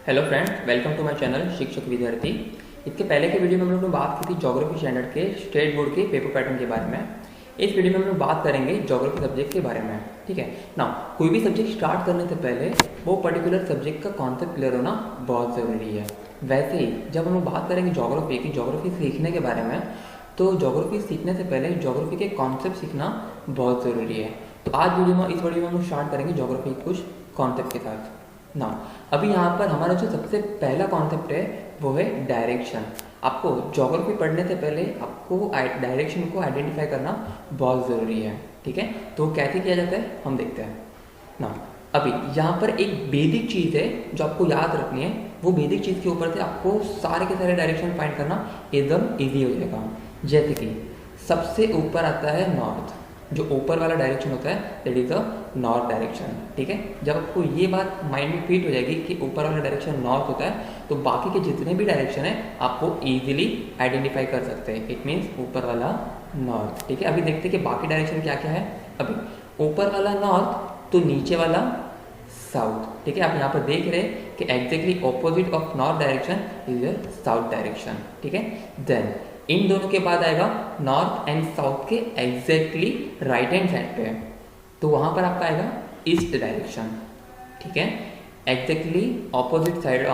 Hello friends, welcome to my channel शिक्षक विद्यार्थी। इसके पहले के वीडियो में हम लोग ने बात की थी ज्योग्राफी स्टैंडर्ड के स्टेट बोर्ड के पेपर पैटर्न के बारे में। इस वीडियो में हम लोग बात करेंगे ज्योग्राफी सब्जेक्ट के बारे में। ठीक है ना। कोई भी सब्जेक्ट स्टार्ट करने से पहले वो पर्टिकुलर सब्जेक्ट का कॉन्सेप्ट क्लियर होना बहुत ज़रूरी है। वैसे ही जब हम लोग बात करेंगे ज्योग्राफी की, ज्योग्राफी सीखने के बारे में, तो ज्योग्राफी सीखने से पहले ज्योग्राफी के कॉन्सेप्ट सीखना बहुत ज़रूरी है। तो आज इस वीडियो में हम लोग स्टार्ट करेंगे ज्योग्राफी के कुछ कॉन्सेप्ट के साथ ना। अभी यहाँ पर हमारा जो सबसे पहला कॉन्सेप्ट है वो है डायरेक्शन। आपको ज्योग्राफी पढ़ने से पहले आपको डायरेक्शन को आइडेंटिफाई करना बहुत ज़रूरी है। ठीक है, तो कैसे किया जाता है हम देखते हैं ना। अभी यहाँ पर एक बेसिक चीज़ है जो आपको याद रखनी है। वो बेसिक चीज़ के ऊपर से आपको सारे के सारे डायरेक्शन फाइंड करना एकदम ईजी हो जाएगा। जैसे कि सबसे ऊपर आता है नॉर्थ। जो ऊपर वाला डायरेक्शन होता है that is the north direction. ठीक है, जब आपको ये बात माइंड में फिट हो जाएगी कि ऊपर वाला डायरेक्शन नॉर्थ होता है, तो बाकी के जितने भी डायरेक्शन है आपको इजीली आइडेंटिफाई कर सकते हैं। इट मीन्स ऊपर वाला नॉर्थ। ठीक है, अभी देखते हैं कि बाकी डायरेक्शन क्या क्या है। अभी ऊपर वाला नॉर्थ तो नीचे वाला साउथ। ठीक है, आप यहाँ पर देख रहे हैं कि exactly opposite of north direction is the south direction. ठीक है, देन इन दोनों के बाद आएगा नॉर्थ एंड साउथ के एग्जैक्टली राइट हैंड साइड पे, तो वहां पर आपका आएगा ईस्ट डायरेक्शन। ठीक है, exactly opposite side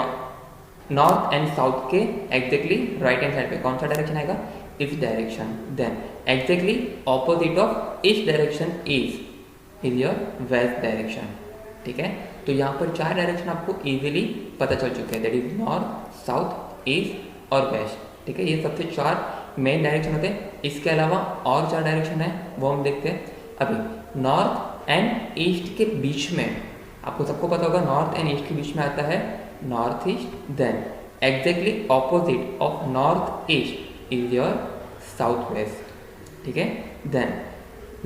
north and south के एग्जैक्टली राइट हैंड साइड पे कौन सा डायरेक्शन आएगा? East direction. Then exactly opposite of east direction is your west direction. ठीक है, तो यहाँ पर चार डायरेक्शन आपको इजीली पता चल चुके हैं, that is north, south, east और वेस्ट। ठीक है, ये सबसे चार मेन डायरेक्शन होते हैं। इसके अलावा और चार डायरेक्शन है वो हम देखते हैं। अभी नॉर्थ एंड ईस्ट के बीच में आपको सबको पता होगा, नॉर्थ एंड ईस्ट के बीच में आता है north east. Then exactly opposite of north east is your south west. ठीक है, देन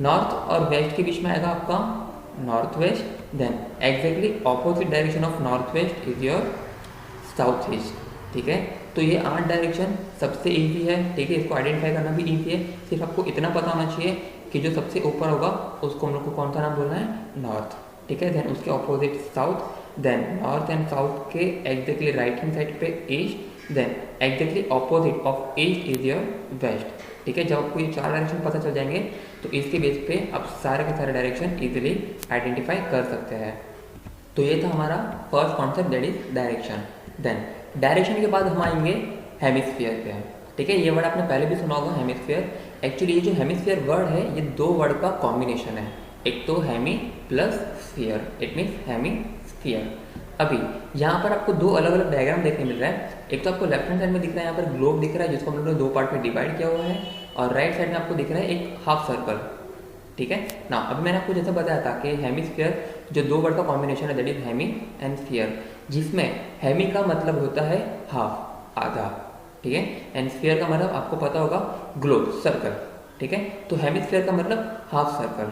नॉर्थ और वेस्ट के बीच में आएगा आपका north west. Then exactly opposite direction of north west is your south east. ठीक है, तो ये 8 डायरेक्शन सबसे इजी है। ठीक है, इसको आइडेंटिफाई करना भी इजी है। सिर्फ आपको इतना पता होना चाहिए कि जो सबसे ऊपर होगा उसको हम लोग को कौन सा नाम बोलना है? नॉर्थ। ठीक है, देन उसके opposite south. Then north and south के एग्जैक्टली राइट हैंड साइड पे east. Then exactly opposite of east is your west. ठीक है, जब आपको ये चार डायरेक्शन पता चल जाएंगे तो इसके बेस पे आप सारे के सारे डायरेक्शन इजीली आइडेंटिफाई कर सकते हैं। तो ये था हमारा first concept, that is direction. Then direction के बाद हम आएंगे हेमिस्फीयर पे। ठीक है, ये वर्ड आपने पहले भी सुना होगा, हेमिस्फीयर। एक्चुअली ये जो हेमिस्फीयर वर्ड है ये दो वर्ड का कॉम्बिनेशन है। एक तो hemi plus sphere, it means hemisphere. अभी यहाँ पर आपको दो अलग अलग डायग्राम देखने मिल रहा है। एक तो आपको लेफ्ट हैंड साइड में दिख रहा है, यहाँ पर ग्लोब दिख रहा है जिसको हम लोगों ने दो पार्ट में डिवाइड किया हुआ है, और राइट साइड में आपको दिख रहा है एक हाफ सर्कल। ठीक है ना, अभी मैंने आपको जैसा बताया था कि हेमिस्फीयर जो दो वर्ड का कॉम्बिनेशन है that is hemi and sphere, जिसमें हेमी का मतलब होता है हाफ, आधा। ठीक है, एंड स्फीयर का मतलब आपको पता होगा ग्लोब, सर्कल। ठीक है, तो हेमिस्फीयर का मतलब हाफ सर्कल।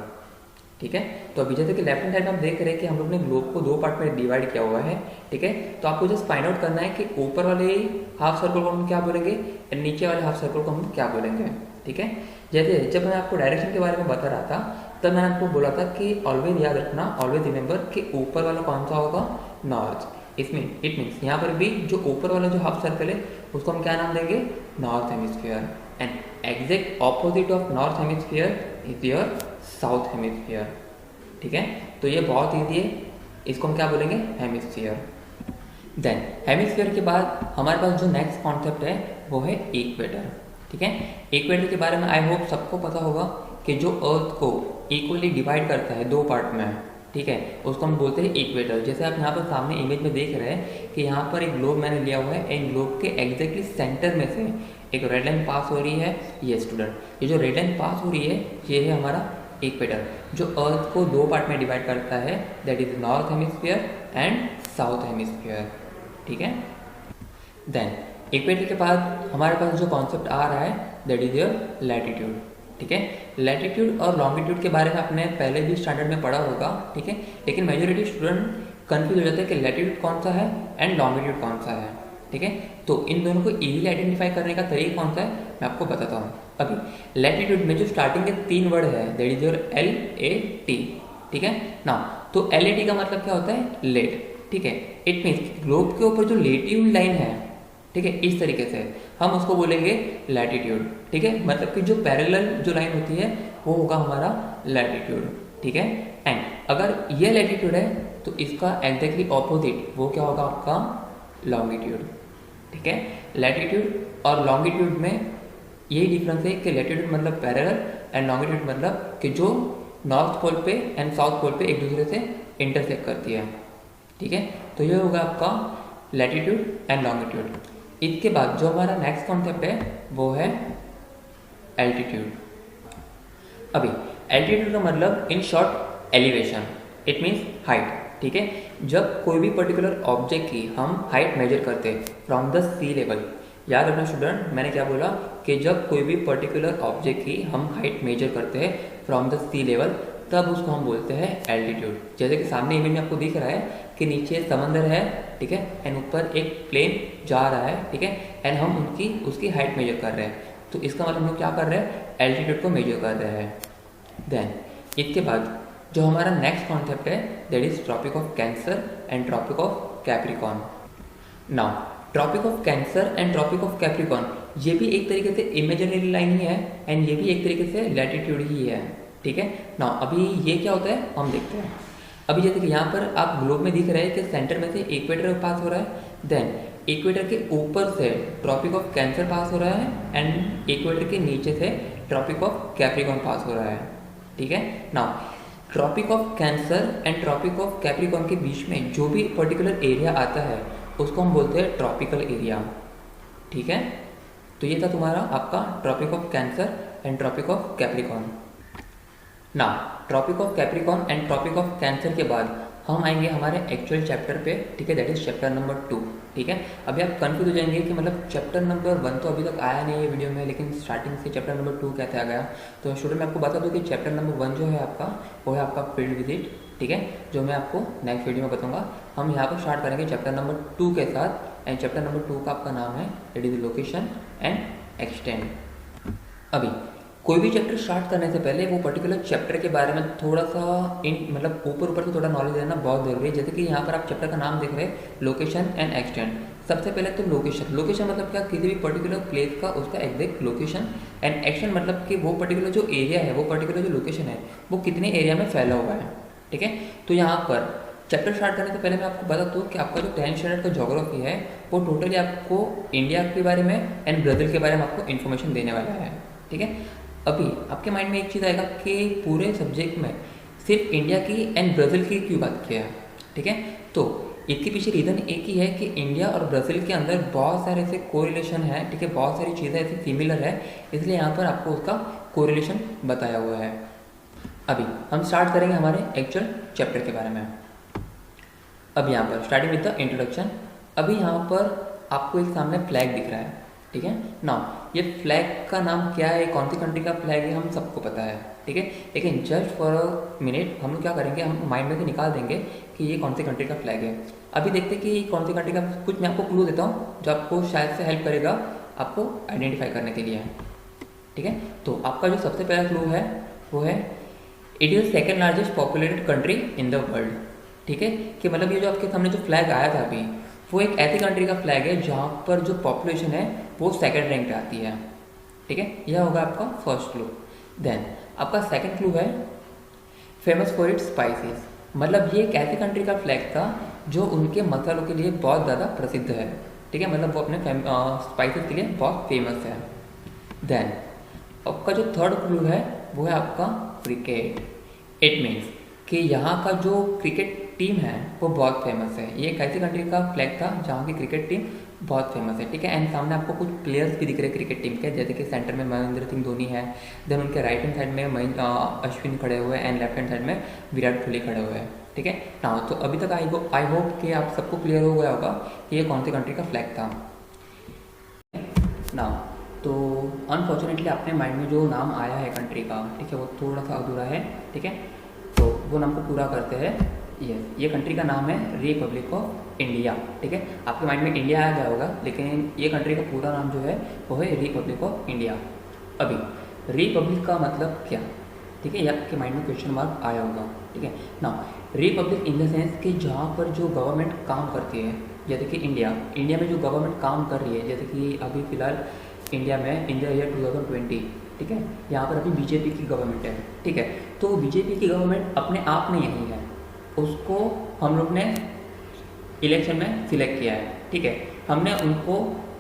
ठीक है, तो अभी जैसे कि लेफ्ट हैंड साइड में आप देख रहे हैं कि हम लोग ने ग्लोब को दो पार्ट में डिवाइड किया हुआ है। ठीक है, तो आपको जस्ट फाइंड आउट करना है कि ऊपर वाले हाफ सर्कल को हम क्या बोलेंगे एंड नीचे वाले हाफ सर्कल को हम क्या बोलेंगे। ठीक है, जैसे जब मैं आपको डायरेक्शन के बारे में बता रहा था तब मैंने आपको बोला था कि ऑलवेज याद रखना, ऑलवेज रिमेंबर कि ऊपर वाला कौन सा होगा? नॉर्थ। इसमें इट मीन्स यहाँ पर भी जो ऊपर वाला जो हाफ सर्कल है उसको हम क्या नाम देंगे? North hemisphere. And exact opposite of north hemisphere is your south hemisphere. ठीक है, तो ये बहुत ईजी है, इसको हम क्या बोलेंगे? हेमिस्फीयर। देन हेमिस्फीयर के बाद हमारे पास जो नेक्स्ट कॉन्सेप्ट है वो है इक्वेटर। ठीक है, इक्वेटर के बारे में आई होप सबको पता होगा कि जो अर्थ को इक्वली डिवाइड करता है दो पार्ट में, ठीक है, उसको हम बोलते हैं इक्वेटर। जैसे आप यहाँ पर सामने इमेज में देख रहे हैं कि यहाँ पर एक ग्लोब मैंने लिया हुआ है, इन ग्लोब के एग्जैक्टली सेंटर में से एक रेड लाइन पास हो रही है। ये स्टूडेंट, ये जो रेड लाइन पास हो रही है ये है हमारा इक्वेटर, जो अर्थ को दो पार्ट में डिवाइड करता है, that is north hemisphere and south hemisphere. ठीक है, देन इक्वेटर के बाद हमारे पास जो कॉन्सेप्ट आ रहा है दैट इज योर लैटिट्यूड। ठीक है, लैटिट्यूड और लॉन्गिट्यूड के बारे में आपने पहले भी स्टैंडर्ड में पढ़ा होगा। ठीक है, लेकिन मेजोरिटी स्टूडेंट कंफ्यूज हो जाते हैं कि लैटिट्यूड कौन सा है एंड लॉन्गिट्यूड कौन सा है। ठीक है, तो इन दोनों को इजीली आइडेंटिफाई करने का तरीका कौन सा है मैं आपको बताता हूँ। अभी लैटिट्यूड में जो स्टार्टिंग के तीन वर्ड है दैट इज योर LAT। ठीक है ना, तो LAT का मतलब क्या होता है? लेट। ठीक है। इट मीन्स ग्लोब के ऊपर जो लेटीट्यूड लाइन है, ठीक है, इस तरीके से हम उसको बोलेंगे लैटिट्यूड, ठीक है। मतलब कि जो पैरेलल जो लाइन होती है वो होगा हमारा लैटिट्यूड, ठीक है। एंड अगर ये लैटिट्यूड है तो इसका एग्जैक्टली ऑपोजिट वो क्या होगा आपका लॉन्गिट्यूड, ठीक है। लैटिट्यूड और लॉन्गिट्यूड में यही डिफरेंस है कि लैटिट्यूड मतलब पैरेलल एंड लॉन्गिट्यूड मतलब कि जो नॉर्थ पोल पे एंड साउथ पोल पे एक दूसरे से इंटरसेक्ट करती है, ठीक है। तो ये होगा आपका लैटिट्यूड एंड लॉन्गिट्यूड। इसके बाद जो हमारा नेक्स्ट कॉन्सेप्ट है वो है एल्टीट्यूड। अभी एल्टीट्यूड का मतलब in short elevation, it means height, ठीक है। जब कोई भी पर्टिकुलर ऑब्जेक्ट की हम हाइट मेजर करते हैं फ्रॉम द सी लेवल, याद रखना स्टूडेंट, मैंने क्या बोला कि जब कोई भी पर्टिकुलर ऑब्जेक्ट की हम हाइट मेजर करते हैं फ्रॉम द सी लेवल, तब उसको हम बोलते हैं एल्टीट्यूड। जैसे कि सामने इमेज में आपको दिख रहा है कि नीचे समंदर है, ठीक है, एंड ऊपर एक प्लेन जा रहा है, ठीक है, एंड हम उसकी हाइट मेजर कर रहे हैं। तो इसका मतलब हम लोग क्या कर रहे हैं, एल्टीट्यूड को मेजर कर रहे हैं। देन इसके बाद जो हमारा नेक्स्ट कॉन्सेप्ट है that is Tropic of Cancer and Tropic of Capricorn. Now Tropic of Cancer and Tropic of Capricorn ये भी एक तरीके से इमेजिनरी लाइन ही है एंड ये भी एक तरीके से लैटिट्यूड ही है, ठीक है। नाउ अभी ये क्या होता है हम देखते हैं। अभी जैसे कि यहाँ पर आप ग्लोब में दिख रहे हैं कि सेंटर में से इक्वेटर पास हो रहा है, देन इक्वेटर के ऊपर से ट्रॉपिक ऑफ कैंसर पास हो रहा है एंड इक्वेटर के नीचे से ट्रॉपिक ऑफ कैप्रिकॉर्न पास हो रहा है, ठीक है। Now Tropic of Cancer and Tropic of Capricorn के बीच में जो भी पर्टिकुलर एरिया आता है उसको हम बोलते हैं ट्रॉपिकल एरिया, ठीक है। तो ये था तुम्हारा आपका Tropic of Cancer and Tropic of Capricorn. ना Tropic of Capricorn and Tropic of Cancer के बाद हम आएंगे हमारे एक्चुअल चैप्टर पे, ठीक है, दैट इज चैप्टर नंबर 2, ठीक है। अभी आप कंफ्यूज हो जाएंगे कि मतलब चैप्टर नंबर 1 तो अभी तक आया नहीं है वीडियो में, लेकिन स्टार्टिंग से चैप्टर नंबर 2 कैसे आ गया। तो स्टूडेंट मैं आपको बता दूं कि चैप्टर नंबर 1 जो है आपका वो है आपका फील्ड विजिट, ठीक है, जो मैं आपको नेक्स्ट वीडियो में बताऊंगा। हम यहाँ पर स्टार्ट करेंगे चैप्टर नंबर 2 के साथ एंड चैप्टर नंबर 2 का आपका नाम है that is location and extend. अभी कोई भी चैप्टर स्टार्ट करने से पहले वो पर्टिकुलर चैप्टर के बारे में थोड़ा सा मतलब ऊपर से थोड़ा नॉलेज लेना बहुत जरूरी है। जैसे कि यहाँ पर आप चैप्टर का नाम देख रहे हैं लोकेशन एंड एक्सटेंड। सबसे पहले तो लोकेशन मतलब क्या, किसी भी पर्टिकुलर प्लेस का उसका एग्जैक्ट लोकेशन, एंड एक्सटेंड मतलब कि वो पर्टिकुलर जो एरिया है, वो पर्टिकुलर जो लोकेशन है वो कितने एरिया में फैला हुआ है, ठीक है। तो यहाँ पर चैप्टर स्टार्ट करने से पहले मैं आपको बता दूँ कि आपका जो 10th स्टैंडर्ड का ज्योग्राफी है वो टोटली आपको इंडिया के बारे में एंड ब्राज़ील के बारे में आपको इन्फॉर्मेशन देने वाला है, ठीक है। अभी आपके माइंड में एक चीज़ आएगा कि पूरे सब्जेक्ट में सिर्फ इंडिया की एंड ब्राज़ील की क्यों बात किया है, ठीक है। तो इसके पीछे रीज़न एक ही है कि इंडिया और ब्राज़ील के अंदर बहुत सारे ऐसे कोरिलेशन है, ठीक है, बहुत सारी चीज़ें ऐसी सिमिलर है, इसलिए यहाँ पर आपको उसका कोरिलेशन बताया हुआ है। अभी हम स्टार्ट करेंगे हमारे एक्चुअल चैप्टर के बारे में। अब यहाँ पर स्टार्टिंग विद द इंट्रोडक्शन। अभी यहाँ पर आपको एक सामने फ्लैग दिख रहा है, ठीक है। नाउ ये फ्लैग का नाम क्या है, कौन सी कंट्री का फ्लैग है, हम सबको पता है, ठीक है। लेकिन जस्ट फॉर अ मिनट हम लोग क्या करेंगे, हम माइंड में से निकाल देंगे कि ये कौन सी कंट्री का फ्लैग है। अभी देखते हैं कि ये कौन सी कंट्री का, कुछ मैं आपको क्लू देता हूँ जो आपको शायद से हेल्प करेगा आपको आइडेंटिफाई करने के लिए, ठीक है। तो आपका जो सबसे पहला क्लू है वो है it is second largest populated country in the world, ठीक है। कि मतलब ये जो आपके सामने जो फ्लैग आया था अभी वो एक ऐसी कंट्री का फ्लैग है जहाँ पर जो पॉपुलेशन है वो सेकंड रैंक पे आती है, ठीक है। यह होगा आपका फर्स्ट क्लू। देन आपका सेकंड क्लू है फेमस फॉर इट्स स्पाइसेस। मतलब ये एक ऐसी कंट्री का फ्लैग था जो उनके मसालों के लिए बहुत ज़्यादा प्रसिद्ध है, ठीक है, मतलब वो अपने स्पाइसेस के लिए बहुत फेमस है। देन आपका जो थर्ड क्लू है वो है आपका क्रिकेट। इट मीन्स कि यहाँ का जो क्रिकेट टीम है वो बहुत फेमस है। ये एक ऐसी कंट्री का फ्लैग था जहाँ की क्रिकेट टीम बहुत फेमस है, ठीक है। एंड सामने आपको कुछ प्लेयर्स भी दिख रहे हैं क्रिकेट टीम के, जैसे कि सेंटर में महेंद्र सिंह धोनी है, देन उनके राइट हैंड साइड में अश्विन खड़े हुए हैं एंड लेफ्ट हैंड साइड में विराट कोहली खड़े हुए हैं, ठीक है। ना तो अभी तक आई होप कि आप सबको क्लियर हो गया होगा कि ये कौन सी कंट्री का फ्लैग था ना। तो अनफॉर्चुनेटली अपने माइंड में जो नाम आया है कंट्री का, ठीक है, वो थोड़ा सा अधूरा है, ठीक है। तो वो नाम को पूरा करते हैं। ये कंट्री का नाम है रिपब्लिक ऑफ इंडिया, ठीक है। आपके माइंड में इंडिया आ गया होगा, लेकिन ये कंट्री का पूरा नाम जो है वो है रिपब्लिक ऑफ इंडिया। अभी रिपब्लिक का मतलब क्या, ठीक है, ये आपके माइंड में क्वेश्चन मार्क आया होगा, ठीक है ना। रिपब्लिक इन द सेंस कि जहाँ पर जो गवर्नमेंट काम करती है, जैसे कि इंडिया में जो गवर्नमेंट काम कर रही है, जैसे कि अभी फ़िलहाल इंडिया में इन द ईयर 2020, ठीक है, यहाँ पर अभी बीजेपी की गवर्नमेंट है, ठीक है। तो बीजेपी की गवर्नमेंट अपने आप में यही है, उसको हम लोग ने इलेक्शन में सिलेक्ट किया है, ठीक है। हमने उनको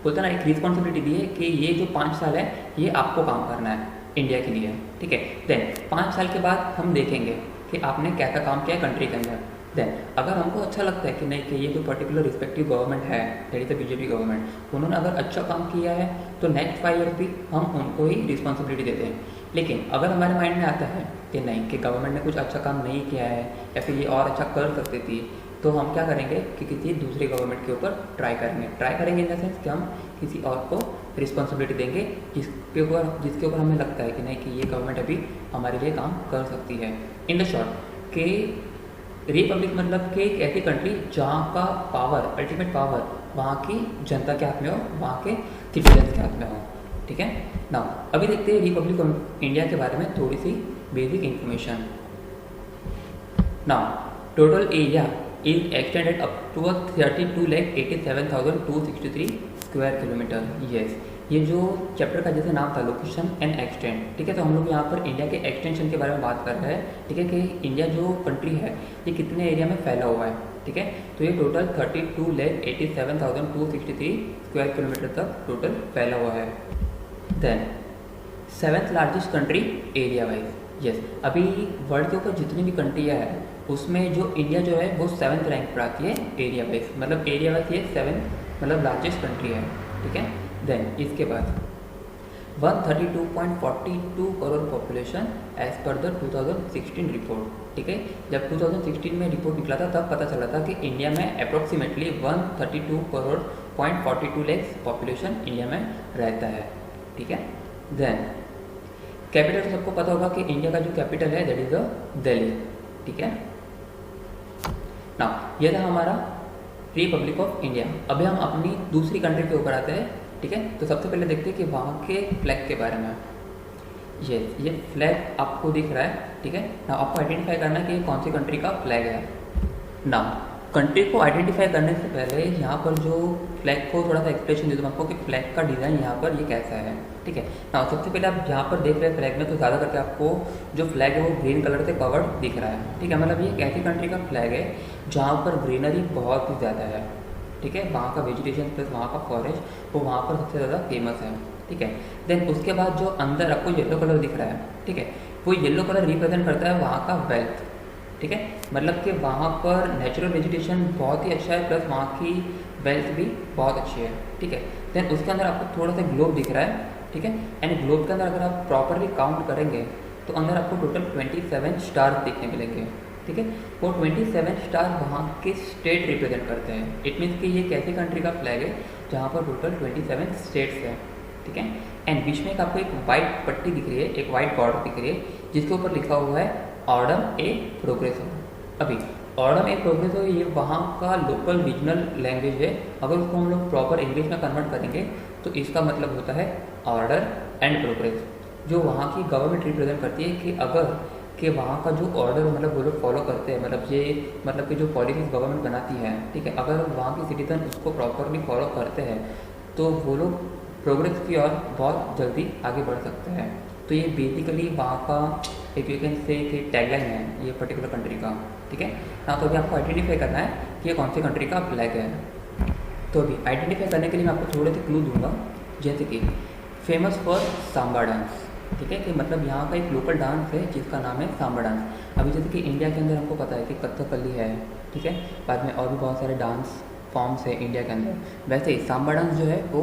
बोलते ना एक रिस्पॉन्सिबिलिटी दी है कि ये जो 5 साल है ये आपको काम करना है इंडिया के लिए, ठीक है। देन 5 साल के बाद हम देखेंगे कि आपने क्या क्या काम किया है कंट्री के अंदर। देन अगर हमको अच्छा लगता है कि नहीं कि ये जो पर्टिकुलर रिस्पेक्टिव गवर्नमेंट है, that is the BJP government, उन्होंने अगर अच्छा काम किया है तो नेक्स्ट 5 ईयर भी हम उनको ही रिस्पॉन्सिबिलिटी देते हैं। लेकिन अगर हमारे माइंड में आता है कि नहीं कि गवर्नमेंट ने कुछ अच्छा काम नहीं किया है या फिर ये और अच्छा कर सकती थी, तो हम क्या करेंगे कि किसी दूसरे गवर्नमेंट के ऊपर ट्राई करेंगे इन द सेंस कि हम किसी और को रिस्पॉन्सिबिलिटी देंगे जिसके ऊपर हमें लगता है कि नहीं कि ये गवर्नमेंट अभी हमारे लिए काम कर सकती है। इन द शॉर्ट कि रिपब्लिक मतलब कि एक ऐसी कंट्री जहाँ का पावर, अल्टीमेट पावर वहाँ की जनता के हाथ में हो, वहाँ के सिटीजन्स के हाथ में हो, ठीक है ना। अभी देखते हैं रिपब्लिक ऑफ इंडिया के बारे में थोड़ी सी basic information. Now total area is extended up to 32,87,263 square kilometre. Yes, ये जो चैप्टर का जैसे नाम था लोकेशन एंड एक्सटेंड, ठीक है। तो हम लोग यहाँ पर इंडिया के एक्सटेंशन के बारे में बात कर रहे हैं, ठीक है, कि इंडिया जो कंट्री है ये कितने एरिया में फैला हुआ है, ठीक है। तो ये टोटल 32,87,263 स्क्वायर किलोमीटर तक टोटल फैला हुआ है। Then 7th largest country area wise. Yes, अभी वर्ल्ड के ऊपर जितनी भी कंट्रियाँ हैं उसमें जो इंडिया जो है वो 7th रैंक पर आती है एरिया वाइज, मतलब एरिया वाइज ये 7th मतलब लार्जेस्ट कंट्री है, ठीक है। देन इसके बाद 132.42 crore population as per the 2016 report, ठीक है। जब 2016 में रिपोर्ट निकला था तब पता चला था कि इंडिया में approximately 132 crore 0.42 lakh population India में रहता है, ठीक है। देन कैपिटल सबको पता होगा कि इंडिया का जो कैपिटल है दैट इज द दिल्ली, ठीक है ना। यह था हमारा रिपब्लिक ऑफ इंडिया। अभी हम अपनी दूसरी कंट्री के ऊपर आते हैं, ठीक है। तो सबसे पहले देखते हैं कि वहाँ के फ्लैग के बारे में। ये फ्लैग आपको दिख रहा है, ठीक है ना। आपको आइडेंटिफाई करना है कि ये कौन सी कंट्री का फ्लैग है ना। कंट्री को आइडेंटिफाई करने से पहले यहाँ पर जो फ्लैग को थोड़ा सा एक्सप्लेनेशन दे दूँ आपको कि फ्लैग का डिज़ाइन यहाँ पर ये कैसा है, ठीक है ना। सबसे पहले आप यहाँ पर देख रहे हैं फ्लैग में, तो ज़्यादा करके आपको जो फ्लैग है वो ग्रीन कलर से कवर्ड दिख रहा है, ठीक है। मतलब ये एक ऐसी कंट्री का फ्लैग है जहाँ पर ग्रीनरी बहुत ही ज़्यादा है, ठीक है। वहाँ का वेजिटेशन प्लस वहाँ का फॉरेस्ट वो वहाँ पर सबसे ज़्यादा फेमस है, ठीक है। देन उसके बाद जो अंदर आपको येलो कलर दिख रहा है, ठीक है, वो येलो कलर रिप्रेजेंट करता है वहाँ का वेल्थ, ठीक है। मतलब कि वहाँ पर नेचुरल वेजिटेशन बहुत ही अच्छा है प्लस वहाँ की वेल्थ भी बहुत अच्छी है, ठीक है। देन उसके अंदर आपको थोड़ा सा ग्लोब दिख रहा है, ठीक है। एंड ग्लोब के अंदर अगर आप प्रॉपरली काउंट करेंगे तो अंदर आपको टोटल 27 स्टार देखने मिलेंगे, ठीक है। वो 27 स्टार वहाँ के स्टेट रिप्रेजेंट करते हैं। इट मीन्स कि ये एक ऐसी कंट्री का फ्लैग है जहाँ पर टोटल 27 स्टेट्स हैं, ठीक है। एंड बीच में आपको एक वाइट पट्टी दिख रही है, एक वाइट बॉर्डर दिख रही है जिसके ऊपर लिखा हुआ है ऑर्डम ए प्रोग्रेसो। अभी ऑर्डम ए प्रोग्रेसो ये वहाँ का लोकल रीजनल लैंग्वेज है। अगर उसको हम लोग प्रॉपर इंग्लिश में कन्वर्ट करेंगे तो इसका मतलब होता है ऑर्डर एंड प्रोग्रेस, जो वहाँ की गवर्नमेंट रिप्रेजेंट करती है कि अगर कि वहाँ का जो ऑर्डर मतलब वो लोग फॉलो करते हैं, मतलब कि जो पॉलिसीज गवर्नमेंट बनाती है, ठीक है, अगर वहाँ के सिटीजन उसको प्रॉपरली फॉलो करते हैं तो वो लोग प्रोग्रेस की ओर बहुत जल्दी आगे बढ़ सकते हैं। तो ये बेसिकली वहाँ का एक यू कैन से कि टैगलाइन है ये पर्टिकुलर कंट्री का, ठीक है ना। तो अभी आपको आइडेंटिफाई करना है कि ये कौन सी कंट्री का फ्लैग है। तो अभी आइडेंटिफाई करने के लिए मैं आपको थोड़े से क्लू दूंगा, जैसे कि फेमस फॉर सांबा डांस, ठीक है, कि मतलब यहाँ का एक लोकल डांस है जिसका नाम है सांबा डांस। अभी जैसे कि इंडिया के अंदर हमको पता है कि कथकली है, ठीक है, बाद में और भी बहुत सारे डांस फॉर्म्स है इंडिया के अंदर। वैसे ही सांबा डांस जो है वो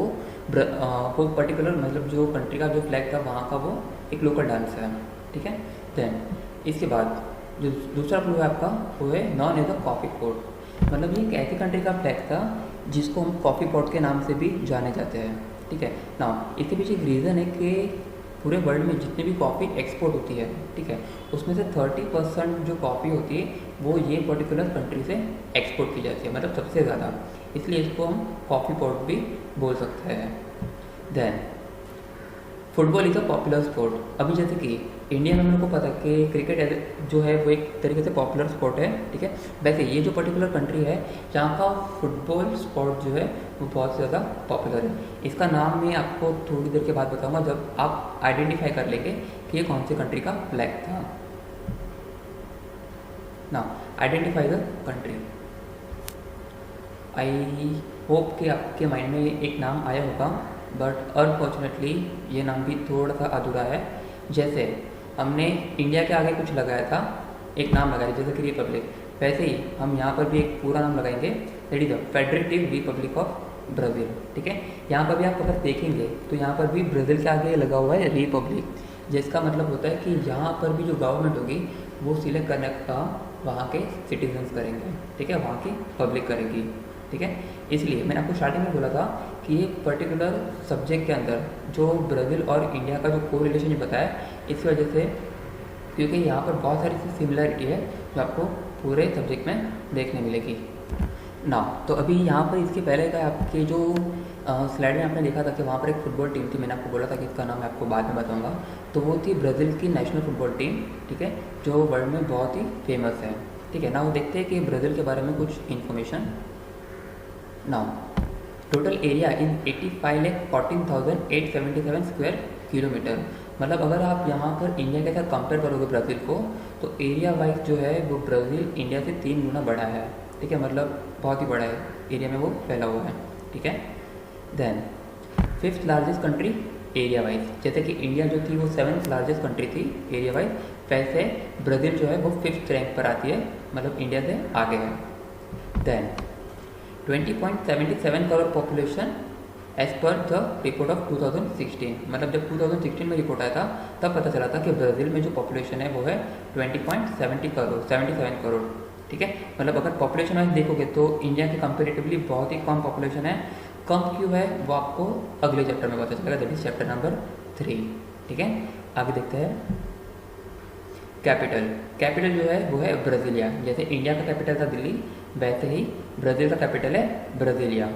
पर्टिकुलर मतलब जो कंट्री का जो फ्लैग था वहाँ का वो एक लोकल डांस है, ठीक है। देन इसके बाद जो दूसरा क्लू है आपका वो है known as a coffee pot. मतलब ये एक ऐसी कंट्री का फ्लैग था जिसको हम कॉफ़ी पॉट के नाम से भी जाने जाते हैं, ठीक है ना। इसके पीछे एक रीज़न है कि पूरे वर्ल्ड में जितनी भी कॉफ़ी एक्सपोर्ट होती है, ठीक है, उसमें से 30% जो कॉफ़ी होती है वो ये पर्टिकुलर कंट्री से एक्सपोर्ट की जाती है, मतलब सबसे ज़्यादा, इसलिए इसको हम कॉफ़ी पॉट भी बोल सकते हैं। Then football is a popular sport. अभी जैसे कि इंडिया में हम लोग को पता है कि क्रिकेट जो है वो एक तरीके से पॉपुलर स्पोर्ट है, ठीक है। वैसे ये जो पर्टिकुलर कंट्री है जहाँ का फुटबॉल स्पोर्ट जो है वो बहुत ज़्यादा पॉपुलर है। इसका नाम मैं आपको थोड़ी देर के बाद बताऊंगा जब आप आइडेंटिफाई कर लेंगे कि ये कौन सी कंट्री का फ्लैग था। ना identify the country. I hope कि आपके माइंड में एक नाम आया होगा, बट अनफॉर्चुनेटली ये नाम भी थोड़ा सा अधूरा है। जैसे हमने इंडिया के आगे कुछ लगाया था, एक नाम लगाया जैसे कि रिपब्लिक, वैसे ही हम यहाँ पर भी एक पूरा नाम लगाएंगे, that is the Federative Republic of Brazil, ठीक है। यहाँ पर भी आप अगर देखेंगे तो यहाँ पर भी ब्राज़ील के आगे लगा हुआ है रिपब्लिक, जिसका मतलब होता है कि यहाँ पर भी जो गवर्नमेंट होगी वो सिलेक्ट करने का वहाँ के सिटीजन्स करेंगे, ठीक है, वहाँ की पब्लिक करेगी, ठीक है। इसलिए मैंने आपको स्टार्टिंग में बोला था कि एक पर्टिकुलर सब्जेक्ट के अंदर जो ब्राज़ील और इंडिया का जो को रिलेशन बताया, इस वजह से क्योंकि यहाँ पर बहुत सारी सिमिलरिटी है जो आपको पूरे सब्जेक्ट में देखने मिलेगी ना। तो अभी यहाँ पर इसके पहले का आपके जो स्लाइड में आपने देखा था कि वहाँ पर एक फुटबॉल टीम थी, मैंने आपको बोला था कि इसका नाम मैं आपको बाद में बताऊँगा। तो वो थी ब्राज़ील की नेशनल फुटबॉल टीम, ठीक है, जो वर्ल्ड में बहुत ही फेमस है, ठीक है ना। वो देखते हैं कि ब्राज़ील के बारे में कुछ information. Now total area in 85,14,877 square kilometre. मतलब अगर आप यहाँ पर इंडिया के साथ कंपेयर करोगे ब्राज़ील को, तो एरिया वाइज जो है वो ब्राज़ील इंडिया से 3 गुना बड़ा है, ठीक है, मतलब बहुत ही बड़ा है एरिया में वो फैला हुआ है, ठीक है। Then 5th largest country area wise, जैसे कि इंडिया जो थी वो 7th लार्जेस्ट कंट्री थी एरिया वाइज, वैसे ब्राज़ील जो है वो 5th रैंक पर आती है, मतलब इंडिया से आगे है। Then 20.77 crore population as per the report of 2016, मतलब जब 2016 में रिपोर्ट आया था तब पता चला था कि ब्राज़ील में जो पॉपुलेशन है वो है 20.70 करोड़, 77 करोड़, ठीक है। मतलब अगर पॉपुलेशन वाइज देखोगे तो इंडिया के कंपेरेटिवली बहुत ही कम पॉपुलेशन है। कम क्यों है वो आपको अगले चैप्टर में पता चलेगा, दैट इज चैप्टर नंबर 3, ठीक है। आगे देखते हैं कैपिटल। कैपिटल जो है वो है ब्राज़ीलिया, जैसे इंडिया का कैपिटल था दिल्ली, वैसे ही ब्राज़ील का कैपिटल है ब्राज़ीलिया।